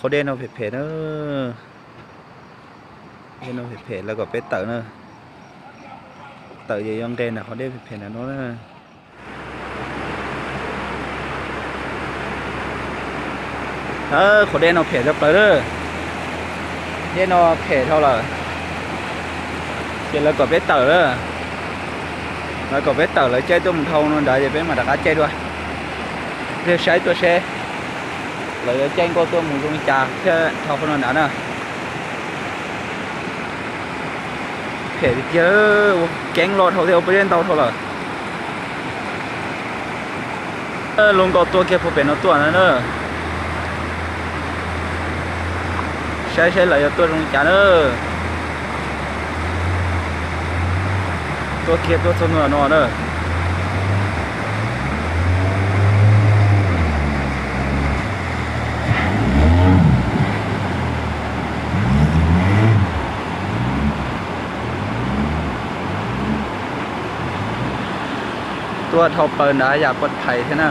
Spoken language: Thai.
เขาเด่นเอาเผ็ดๆเนอะเด่นเอาเผ็ดๆแล้วก็เป็ดเต๋อเนอะเต๋อยังเด่นนะเขาเด่นเผ็ดๆนะนู้นนะเขาเด่นเอาเผ็ดแล้วเต๋อเนอะเด่นเอาเผ็ดเท่าไหร่เดี๋ยวแล้วก็เป็ดเต๋อเนอะแล้วก็เป็ดเต๋อแล้วchơi tôi một thâu nó đợi về mà đặt cá chơi đuôi theo sấy tôi xe lại chơi cô tôi một con trà thế thâu phân nó nè thể chứ kén lọt hậu theo bên tàu thôi là luôn có tôi kia phụ bên nó tuần nữa sẽ lại cho tôi con trà nữa tôi kia tôi xong nó nữaตัวทอเปิลนะอยากกดไถใช่ไหม